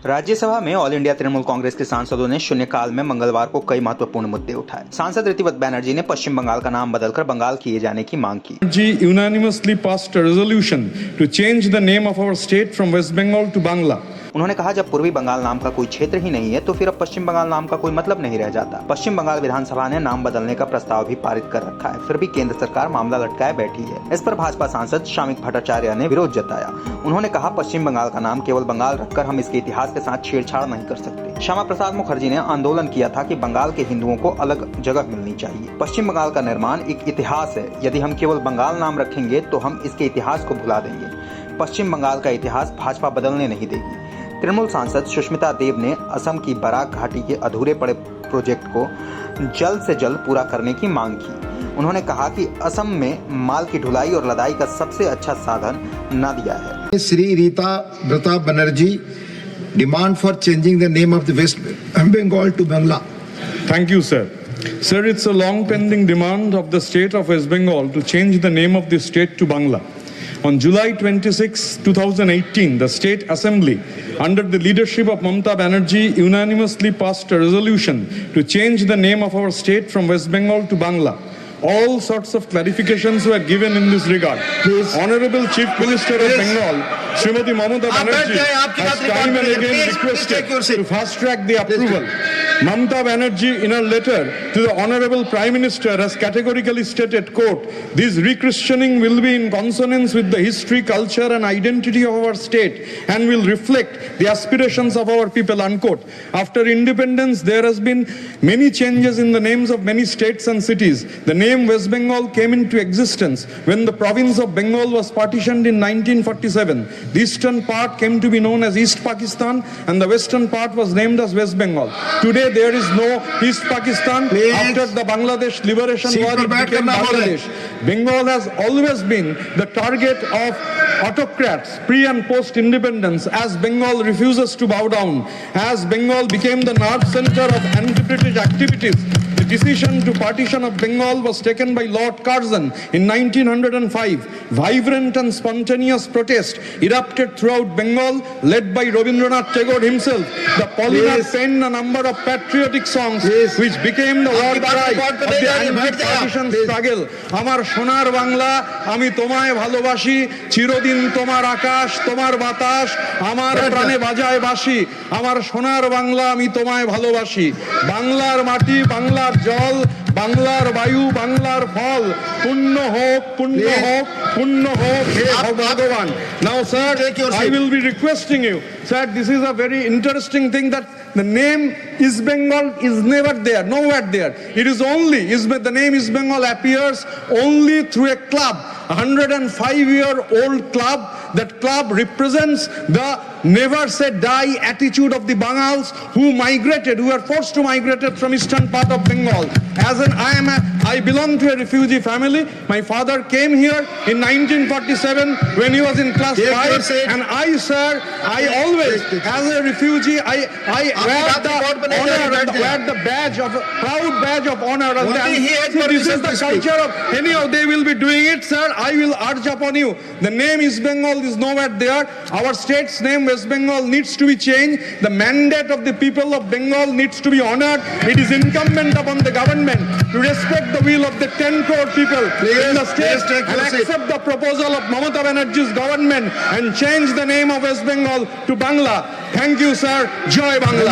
राज्यसभा में all India Trinamool Congress के सांसदों ने शून्यकाल में मंगलवार को कई महत्वपूर्ण मुद्दे उठाए। सांसद ऋतिवत बैनर्जी ने पश्चिम बंगाल का नाम बदलकर बंगाल किए जाने की मांग की। Unanimously passed a resolution to change the name of our state from West Bengal to Bangla. उन्होंने कहा, जब पूर्वी बंगाल नाम का कोई क्षेत्र ही नहीं है तो फिर अब पश्चिम बंगाल नाम का कोई मतलब नहीं रह जाता। पश्चिम बंगाल विधानसभा ने नाम बदलने का प्रस्ताव भी पारित कर रखा है, फिर भी केंद्र सरकार मामला लटकाए बैठी है। इस पर भाजपा सांसद शामिक भट्टाचार्य ने विरोध जताया। उन्होंने कहा, पश्चिम बंगाल का नाम केवल बंगाल रखकर हम इसके इतिहास के साथ छेड़छाड़ नहीं कर सकते। श्यामा प्रसाद मुखर्जी ने आंदोलन किया था कि बंगाल के हिंदुओं को अलग जगह मिलनी चाहिए। पश्चिम बंगाल का निर्माण एक इतिहास है, यदि हम केवल बंगाल नाम रखेंगे तो हम इसके इतिहास को भुला देंगे। पश्चिम बंगाल का इतिहास भाजपा बदलने नहीं देगी। तृणमूल सांसद सुष्मिता देव ने असम की बराक घाटी के अधूरे पड़े प्रोजेक्ट को जल्द से जल्द पूरा करने की मांग की। उन्होंने कहा कि असम में माल की ढुलाई और लदाई का सबसे अच्छा साधन नदियां है। Shri Rita Pratap Banerjee demand for changing the name of the West Bengal to Bangla. Thank you, sir. Sir, it's a long pending demand of the state of West Bengal to change the name of the state to Bangla. On July 26, 2018, the State Assembly, under the leadership of Mamata Banerjee, unanimously passed a resolution to change the name of our state from West Bengal to Bangla. All sorts of clarifications were given in this regard. Please. Honorable Chief Minister of Bengal, Srimati Mamata Banerjee, has time and again requested to fast-track the approval. Mamata Banerjee, in a letter to the Honorable Prime Minister, has categorically stated, quote, "This rechristening will be in consonance with the history, culture and identity of our state and will reflect the aspirations of our people," unquote. After independence, there has been many changes in the names of many states and cities. The name West Bengal came into existence when the province of Bengal was partitioned in 1947. The eastern part came to be known as East Pakistan and the western part was named as West Bengal. Today there is no East Pakistan. Please. After the Bangladesh liberation war, it became Bangladesh. Bengal has always been the target of autocrats pre and post independence, as Bengal refuses to bow down, as Bengal became the nerve center of anti-British activities. The decision to partition of Bengal was taken by Lord Curzon in 1905. Vibrant and spontaneous protest erupted throughout Bengal, led by Rabindranath Tagore himself. The Polymath penned a number of patriotic songs, which became the war cry of the anti-partition struggle. Amar sonar bangla, ami tomaye bhalobashi, chirodin tomar akash, tomar batash, amar prane bajaye bashi. Amar sonar bangla, ami tomaye bhalobashi. Banglar mati, banglar জল, বাংলার বায়ু, বাংলার ফল, পুণ্য হোক, পুণ্য হোক, পুণ্য হোক হে ভগবান। Now sir, I will be requesting you, sir, this is a very interesting thing that the name East Bengal is never there, nowhere there. It is only, the name East Bengal appears only through a club, a 105-year-old club. That club represents the never say die attitude of the Bangals who migrated, who were forced to migrate from eastern part of Bengal. I belong to a refugee family. My father came here in 1947 when he was in class 5, and I always, as a refugee, I wear the badge of proud badge of honor. This is the culture of anyhow they will be doing it, sir. I will urge upon you. The name East Bengal is nowhere there. Our state's name West Bengal needs to be changed. The mandate of the people of Bengal needs to be honored. It is incumbent upon the government to respect the will of the 10 crore people in the state and accept the proposal of Mamata Banerjee's government and change the name of West Bengal to Bangla. Thank you, sir. Joy Bangla.